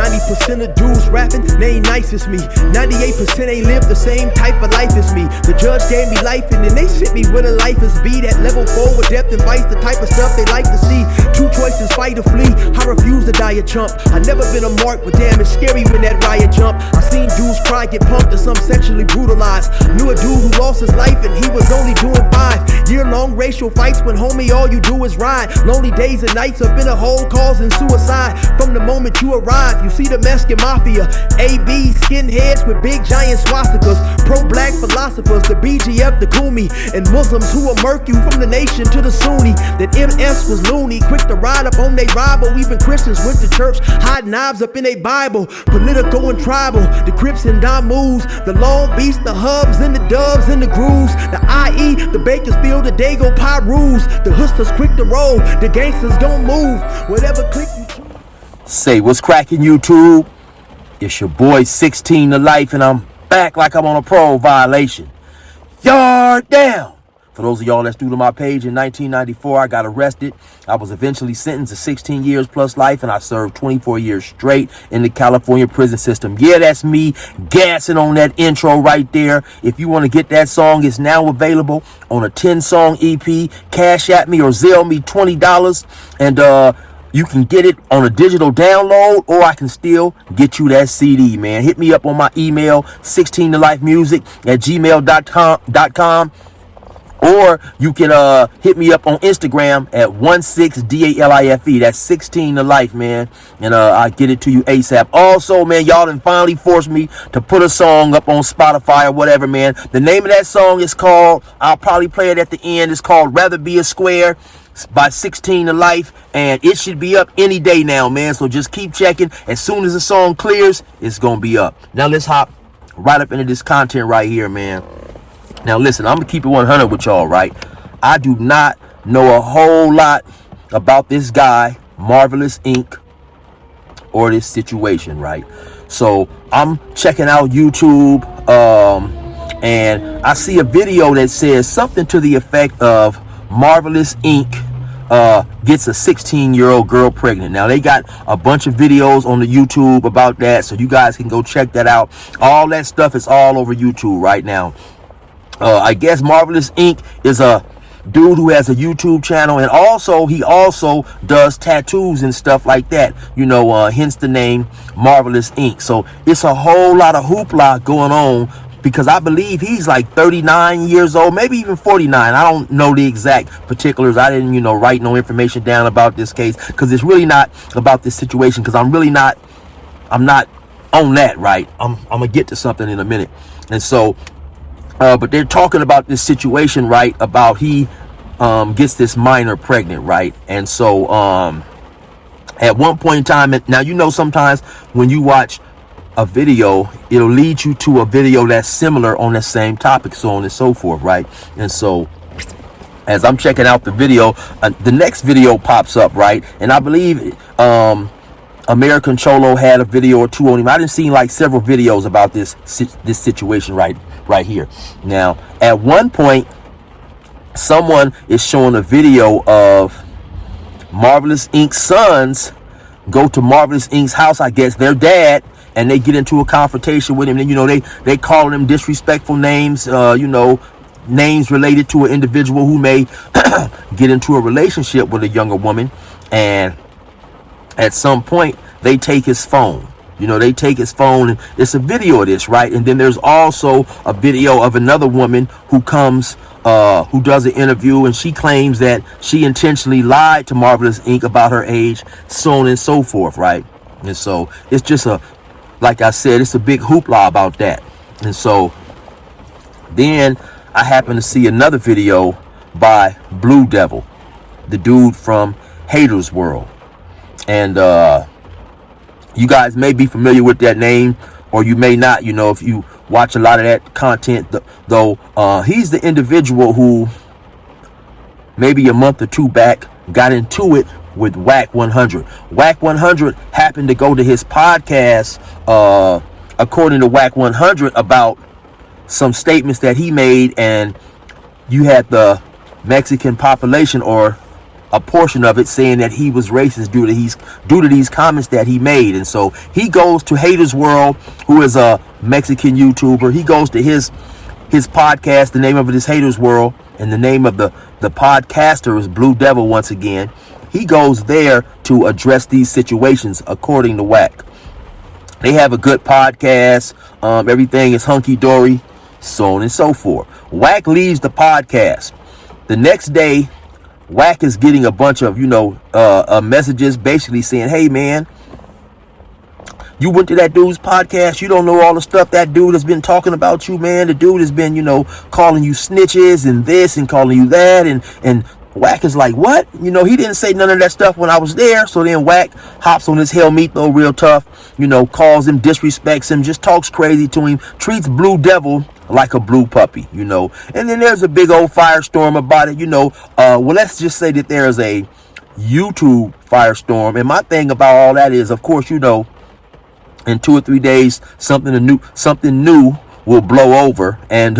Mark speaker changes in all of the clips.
Speaker 1: 90% of dudes rapping, they ain't nice as me. 98% ain't live the same type of life as me. The judge gave me life and then they sent me where the life is be. That level 4 with depth and vice, the type of stuff they like to see. Two choices, fight or flee. I refuse to die a chump. I never been a mark, but damn, it's scary when that riot jump. I seen dudes cry, get pumped, and some sexually brutalized. Knew a dude who lost his life and he was only doing 5 year-long racial fights when homie all you do is ride. Lonely days and nights up in a hole causing suicide. From the moment you arrive, you see the Mexican mafia, AB skinheads with big giant swastikas, pro-black philosophers, the BGF, the Kumi, and Muslims who will murk you from the nation to the Sunni. That MS was loony, quick to ride up on they rival. Even Christians went to church, hide knives up in a Bible. Political and tribal, the Crips and Damus, the Long Beach, the Hubs and the Dubs and the Grooves, the IE, the Bakersfield, the Dago Pyrus, the hustlers quick to roll, the gangsters don't move, whatever click you choose.
Speaker 2: Say what's cracking, YouTube? It's your boy 16 to life, and I'm back like I'm on a parole violation. Yard down. For those of y'all that's new to my page, in 1994, I got arrested. I was eventually sentenced to 16 years plus life, and I served 24 years straight in the California prison system. Yeah, that's me gassing on that intro right there. If you want to get that song, it's now available on a 10-song EP. Cash at me or Zelle me $20, and you can get it on a digital download, or I can still get you that CD, man. Hit me up on my email, 16tolifemusic@gmail.com. Or you can hit me up on Instagram at 16DALIFE. That's 16 to life, man. And I get it to you ASAP. Also, man, y'all done finally forced me to put a song up on Spotify or whatever, man. The name of that song is called, I'll probably play it at the end, it's called Rather Be a Square by 16 to life, and it should be up any day now, man. So just keep checking. As soon as the song clears, it's gonna be up. Now let's hop right up into this content right here, man. Now listen, I'm gonna keep it 100 with y'all, right? I do not know a whole lot about this guy, Marvelous Inc., or this situation, right? So I'm checking out YouTube, and I see a video that says something to the effect of Marvelous Inc. Gets a 16-year-old girl pregnant. Now they got a bunch of videos on the YouTube about that, so you guys can go check that out. All that stuff is all over YouTube right now. I guess Marvelous Inc. is a dude who has a YouTube channel, and he also does tattoos and stuff like that, you know, hence the name Marvelous Inc. So it's a whole lot of hoopla going on, because I believe he's like 39 years old, maybe even 49. I don't know the exact particulars. I didn't, write no information down about this case, because it's really not about this situation, because I'm not on that, right? I'm gonna get to something in a minute. And so but they're talking about this situation, right, about he gets this minor pregnant, right? And so at one point in time, now sometimes when you watch a video, it'll lead you to a video that's similar on the same topic, so on and so forth, right? And so as I'm checking out the video, the next video pops up, right? And I believe American Cholo had a video or two on him. I done seen like several videos about this situation right here. Now, at one point, someone is showing a video of Marvelous Inc.'s sons go to Marvelous Inc.'s house, I guess their dad, and they get into a confrontation with him. And they call him disrespectful names, names related to an individual who may get into a relationship with a younger woman. And at some point, they take his phone. They take his phone, and it's a video of this, right? And then there's also a video of another woman who comes, who does an interview, and she claims that she intentionally lied to Marvelous Inc. about her age, so on and so forth, right? And so it's just like I said, it's a big hoopla about that. And so then I happen to see another video by Blue Devil, the dude from Haters World. And you guys may be familiar with that name, or you may not, if you watch a lot of that content, though. He's the individual who maybe a month or two back got into it with Whack 100. Whack 100 happened to go to his podcast, according to Whack 100, about some statements that he made, and you had the Mexican population, or a portion of it, saying that he was racist due to these comments that he made. And so he goes to Haters World, who is a Mexican YouTuber. He goes to his podcast. The name of it is Haters World, and the name of the podcaster is Blue Devil. Once again, he goes there to address these situations, according to Wack. They have a good podcast. Everything is hunky-dory, so on and so forth. Wack leaves the podcast. The next day, Wack is getting a bunch of, messages basically saying, hey, man, you went to that dude's podcast. You don't know all the stuff that dude has been talking about you, man. The dude has been, calling you snitches and this and calling you that. And Wack is like, what? He didn't say none of that stuff when I was there. So then Wack hops on his Helmito real tough, calls him, disrespects him, just talks crazy to him, treats Blue Devil like a blue puppy, And then there's a big old firestorm about it, well, let's just say that there is a YouTube firestorm. And my thing about all that is, of course, in 2 or 3 days, something new will blow over, and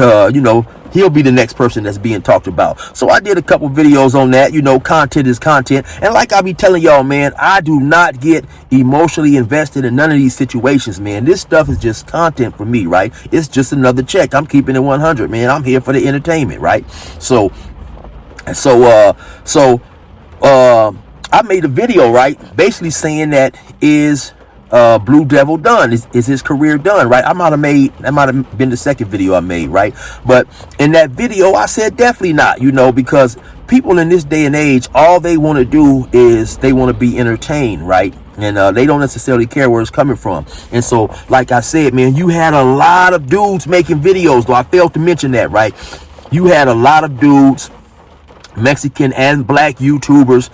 Speaker 2: he'll be the next person that's being talked about. So I did a couple videos on that. Content is content, and like I be telling y'all, man, I do not get emotionally invested in none of these situations, man. This stuff is just content for me, right? It's just another check. I'm keeping it 100, man. I'm here for the entertainment, right? So I made a video, right, basically saying that is Blue Devil done? Is his career done, right? That might have been the second video I made, right? But in that video, I said definitely not, because people in this day and age, all they want to do is they want to be entertained, right? And they don't necessarily care where it's coming from. And so, like I said, man, you had a lot of dudes making videos, though I failed to mention that, right? You had a lot of dudes, Mexican and black YouTubers,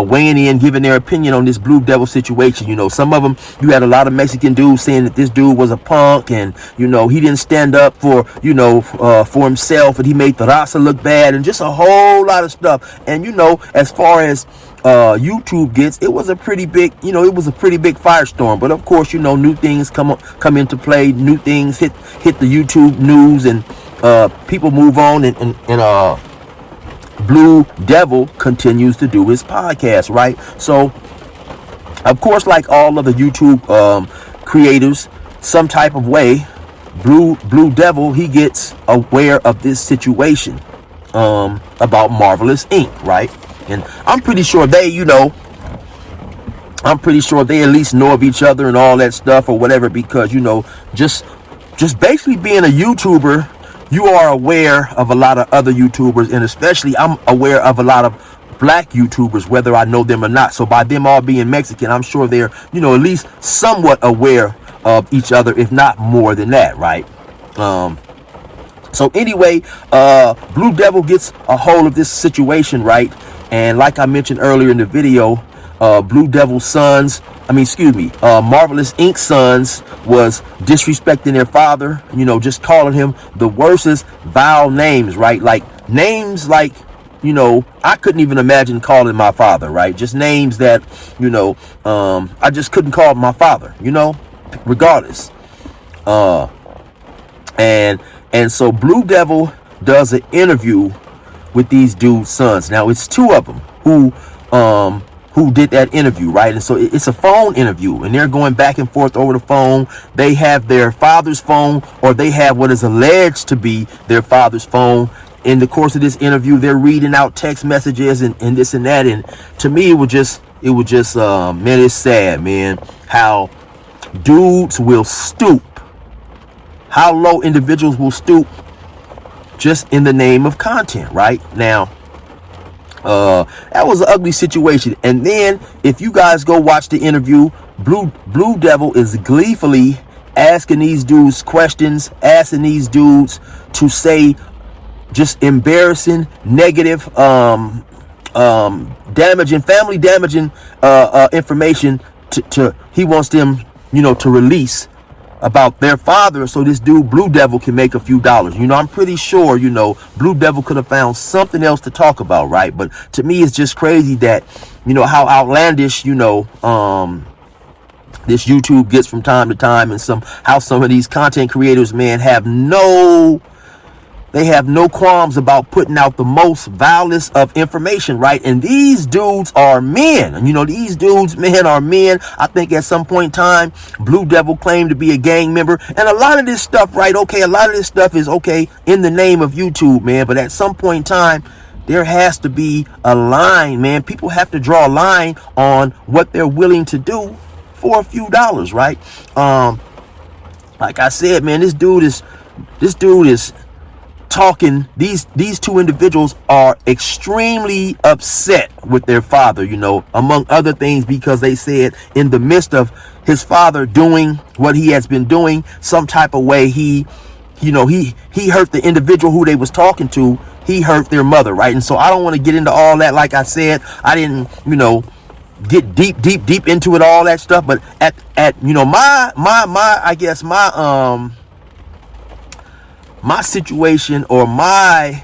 Speaker 2: weighing in, giving their opinion on this Blue Devil situation. Some of them, you had a lot of Mexican dudes saying that this dude was a punk, and he didn't stand up for for himself, and he made the raza look bad, and just a whole lot of stuff. And as far as YouTube gets, it was a pretty big firestorm. But of course, new things come into play, new things hit the YouTube news, and people move on, and Blue Devil continues to do his podcast, right? So, of course, like all of the YouTube creators, some type of way, Blue Devil, he gets aware of this situation about Marvelous Inc., right? And I'm pretty sure they at least know of each other and all that stuff or whatever, because just basically being a YouTuber, you are aware of a lot of other YouTubers, and especially I'm aware of a lot of black YouTubers, whether I know them or not. So by them all being Mexican, I'm sure they're, at least somewhat aware of each other, if not more than that, right? So anyway, Blue Devil gets a hold of this situation, right? And like I mentioned earlier in the video, Blue Devil's sons, Marvelous Inc. sons was disrespecting their father, just calling him the worstest vile names, right? Like names like, I couldn't even imagine calling my father, right? Just names that, I just couldn't call my father, regardless. And so Blue Devil does an interview with these dudes' sons. Now it's two of them who did that interview, right? And so it's a phone interview, and they're going back and forth over the phone. They have their father's phone, or they have what is alleged to be their father's phone. In the course of this interview, they're reading out text messages and this and that. And to me, it was just, man, it's sad, man, how dudes will stoop, how low individuals will stoop just in the name of content, right? Now, that was an ugly situation. And then if you guys go watch the interview, Blue Devil is gleefully asking these dudes questions, asking these dudes to say just embarrassing, negative, damaging, family damaging information to he wants them, to release about their father, so this dude Blue Devil can make a few dollars. I'm pretty sure, Blue Devil could have found something else to talk about, right? But to me, it's just crazy that, how outlandish, this YouTube gets from time to time, and how some of these content creators, man, have no they have no qualms about putting out the most vilest of information, right? And these dudes are men. And, you know, these dudes, man, are men. I think at some point in time, Blue Devil claimed to be a gang member. And a lot of this stuff, right, okay, a lot of this stuff is, okay, in the name of YouTube, man. But at some point in time, there has to be a line, man. People have to draw a line on what they're willing to do for a few dollars, right? Like I said, man, this dude is talking. These two individuals are extremely upset with their father, you know, among other things, because they said in the midst of his father doing what he has been doing, some type of way he hurt the individual who they was talking to. He hurt their mother, right? And so I don't want to get into all that. Like I said, I didn't, you know, get deep into it, all that stuff. But at you know, my I guess my situation, or my,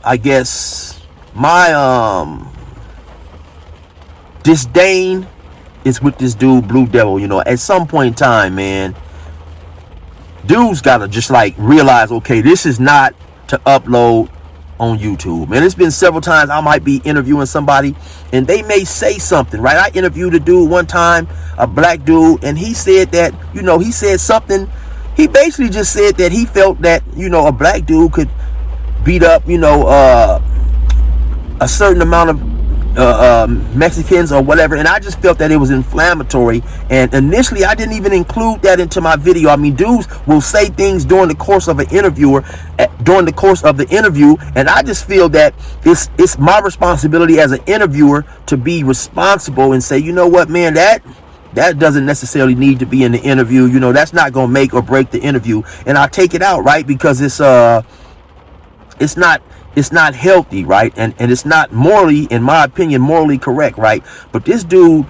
Speaker 2: I guess my disdain is with this dude Blue Devil. You know, at some point in time, man, dudes gotta just like realize, okay, this is not to upload on YouTube. Man, it's been several times I might be interviewing somebody and they may say something, right? I interviewed a dude one time, a black dude, and he said that, you know, he said something. He basically just said that he felt that, you know, a black dude could beat up, you know, a certain amount of Mexicans or whatever, and I just felt that it was inflammatory. And initially I didn't even include that into my video. I mean, dudes will say things during the course of an interview, and I just feel that it's my responsibility as an interviewer to be responsible and say, you know what, man, that doesn't necessarily need to be in the interview. You know, that's not gonna make or break the interview, and I take it out, right? Because it's not healthy, right? And it's not morally, in my opinion, morally correct, right? But this dude,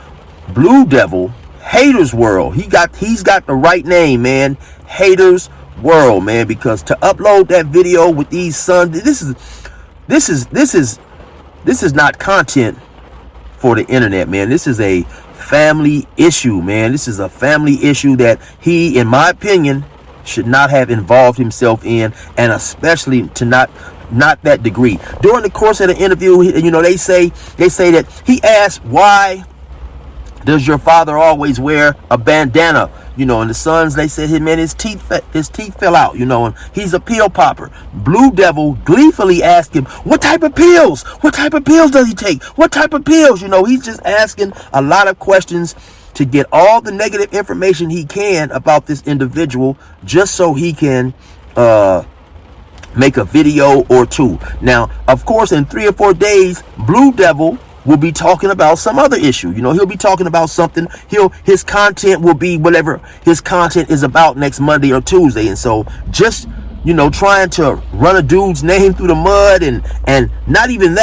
Speaker 2: Blue Devil, Haters World, he's got the right name, man. Haters World, man, because to upload that video with these sons, this is not content for the internet, man. This is a family issue, man. This is a family issue that he, in my opinion, should not have involved himself in, and especially to not that degree. During the course of the interview, you know, they say that he asked, why does your father always wear a bandana? You know, and the sons, they said, his teeth fell out, you know, and he's a pill popper. Blue Devil gleefully asked him, what type of pills does he take? What type of pills? You know, he's just asking a lot of questions to get all the negative information he can about this individual, just so he can make a video or two. Now, of course, in 3 or 4 days, Blue Devil will be talking about some other issue. You know, he'll be talking about something. His content will be whatever his content is about next Monday or Tuesday. And so just, you know, trying to run a dude's name through the mud, and not even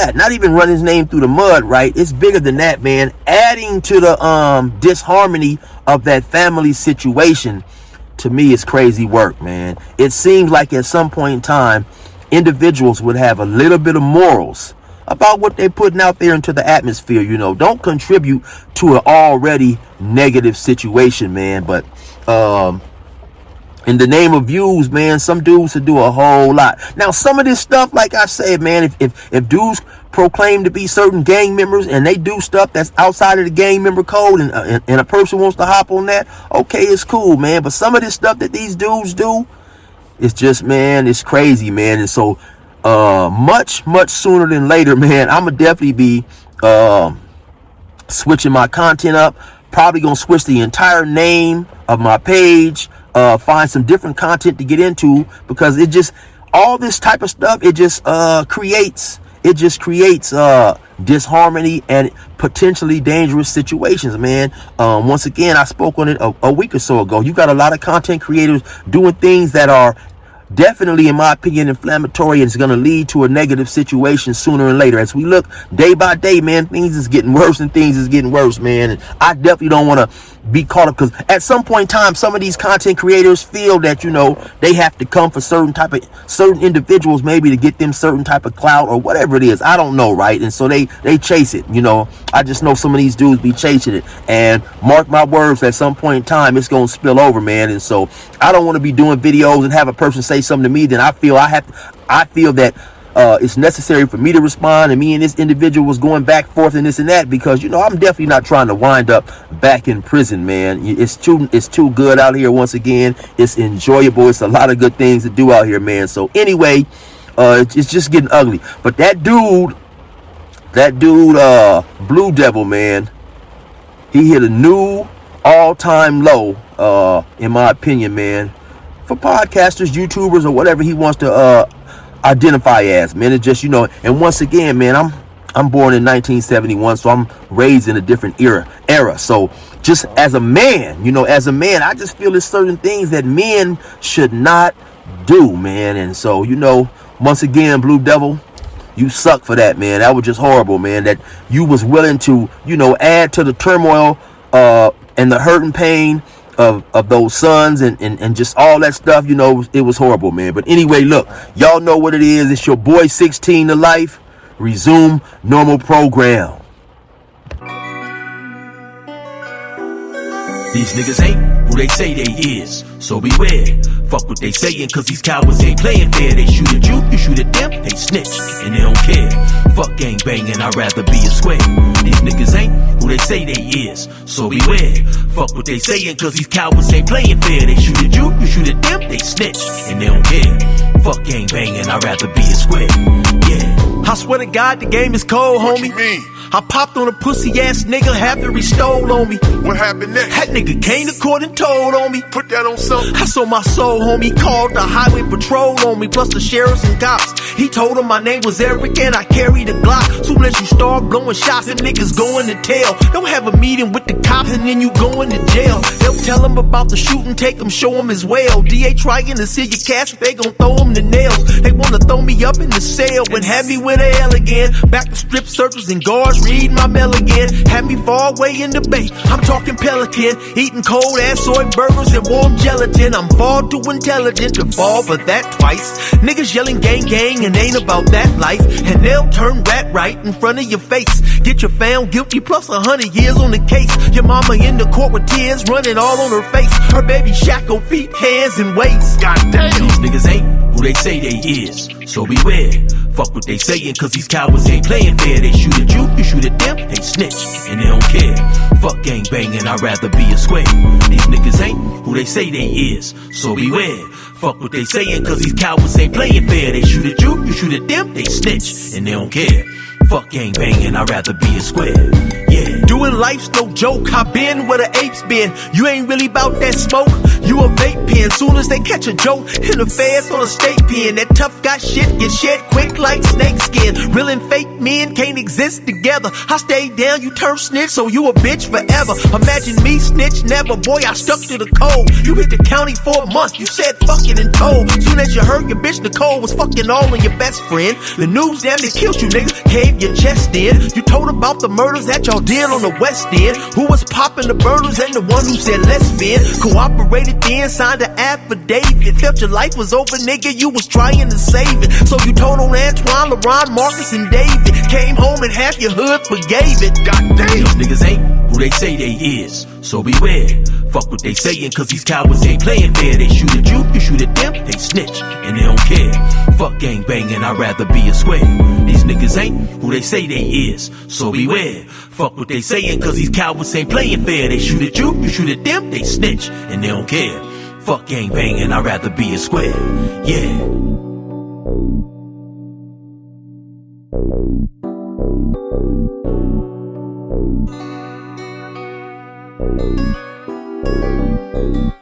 Speaker 2: run his name through the mud, right? It's bigger than that, man. Adding to the disharmony of that family situation, to me, is crazy work, man. It seems like at some point in time, individuals would have a little bit of morals about what they're putting out there into the atmosphere. You know, don't contribute to an already negative situation, man. But in the name of views, man, some dudes would do a whole lot. Now, some of this stuff, like I said, man, if dudes proclaim to be certain gang members and they do stuff that's outside of the gang member code, and a person wants to hop on that, okay, it's cool, man. But some of this stuff that these dudes do, it's just, man, it's crazy, man. And so much sooner than later, man, I'm gonna definitely be switching my content up. Probably gonna switch the entire name of my page, find some different content to get into, because it just, all this type of stuff, it just creates disharmony and potentially dangerous situations, man. Once again, I spoke on it a week or so ago. You got a lot of content creators doing things that are definitely, in my opinion, inflammatory, and it's going to lead to a negative situation sooner or later. As we look day by day, man, things is getting worse and things is getting worse, man. And I definitely don't want to be caught up, because at some point in time, some of these content creators feel that, you know, they have to come for certain individuals, maybe to get them certain type of clout or whatever it is. I don't know, right? And so they chase it, you know. I just know some of these dudes be chasing it, and mark my words, at some point in time, it's going to spill over, man. And so I don't want to be doing videos and have a person say something to me, then I feel that it's necessary for me to respond, and me and this individual was going back and forth and this and that, because, you know, I'm definitely not trying to wind up back in prison, man. It's too good out here. Once again, it's enjoyable. It's a lot of good things to do out here, man. So anyway, it's just getting ugly. But that dude, Blue Devil, man, he hit a new all-time low, in my opinion, man, for podcasters, YouTubers, or whatever he wants to identify as, man. It's just, you know, and once again, man, I'm born in 1971, so I'm raised in a different era. So just as a man, I just feel there's certain things that men should not do, man. And so, you know, once again, Blue Devil, you suck for that, man. That was just horrible, man, that you was willing to, you know, add to the turmoil and the hurt and pain of those sons and just all that stuff. You know, it was horrible, man. But anyway, look, y'all know what it is. It's your boy 16 to Life. Resume normal program.
Speaker 3: These niggas ain't who they say they is, so beware. Fuck what they sayin', cause these cowards ain't playing fair. They shoot at you shoot at them, they snitch, and they don't care. Fuck gang banging, I'd rather be a square. These niggas ain't who they say they is, so beware. Fuck what they sayin', cause these cowards ain't playing fair. They shoot at you shoot at them, they snitch, and they don't care. Fuck gang banging, I'd rather be a square. Yeah.
Speaker 1: I swear to God, the game is cold, homie.
Speaker 4: What you mean?
Speaker 1: I popped on a pussy ass nigga after he stole on me.
Speaker 4: What happened next?
Speaker 1: That nigga came to court and told on me.
Speaker 4: Put that on something.
Speaker 1: I sold my soul, homie. Called the highway patrol on me, plus the sheriffs and cops. He told him my name was Eric and I carried a Glock. Soon as you start blowing shots, and niggas going to tail. Don't have a meeting with the cops and then you going to jail. They'll tell him about the shooting, take him, show him his well. DA trying to see your cash, they gon' throw him the nails. They wanna throw me up in the cell and have me with a L again. Back to strip searchers and guards, read my mail again. Had me far away in the bay. I'm talking Pelican, eating cold ass soy burgers and warm gelatin. I'm far too intelligent to fall for that twice. Niggas yelling gang gang and ain't about that life. And they'll turn rat right in front of your face. Get you found guilty plus 100 years on the case. Your mama in the court with tears running all on her face. Her baby shackled feet, hands and waist.
Speaker 3: Goddamn. These niggas ain't who they say they is, so beware. Fuck what they sayin', cause these cowards ain't playing fair. They shoot at you shoot at them, they snitch, and they don't care. Fuck gang banging, I'd rather be a square. These niggas ain't who they say they is, so beware. Fuck what they sayin', cause these cowards ain't playing fair. They shoot at you shoot at them, they snitch, and they don't care. Fuck gang banging, I'd rather be a square. Yeah.
Speaker 1: Doing life's no joke, I been where the apes been. You ain't really bout that smoke, you a vape pen. Soon as they catch a joke, in the feds on a state pen. That tough guy shit get shed quick like snake skin. Real and fake men can't exist together. I stayed down, you turn snitch, so you a bitch forever. Imagine me snitch never, boy, I stuck to the code. You hit the county for a month, you said fucking and told. Soon as you heard your bitch Nicole was fucking all of your best friend, the news damn near killed you, nigga, caved your chest in. You told about the murders that y'all did on the West End. Who was popping the burners and the one who said lesbian. Cooperated then, signed an affidavit. Felt your life was over, nigga, you was trying to save it. So you told on Antoine, LeBron, Marcus, and David. Came home and half your hood forgave it. Goddamn.
Speaker 3: These niggas ain't who they say they is, so beware. Fuck what they sayin', cause these cowards ain't playing fair. They shoot at you shoot at them, they snitch, and they don't care. Fuck gang banging, I'd rather be a square. These niggas ain't who they say they is, so beware. Fuck what they sayin', cause these cowards ain't playing fair. They shoot at you shoot at them, they snitch, and they don't care. Fuck gang banging, I'd rather be a square. Yeah.
Speaker 5: Thank you.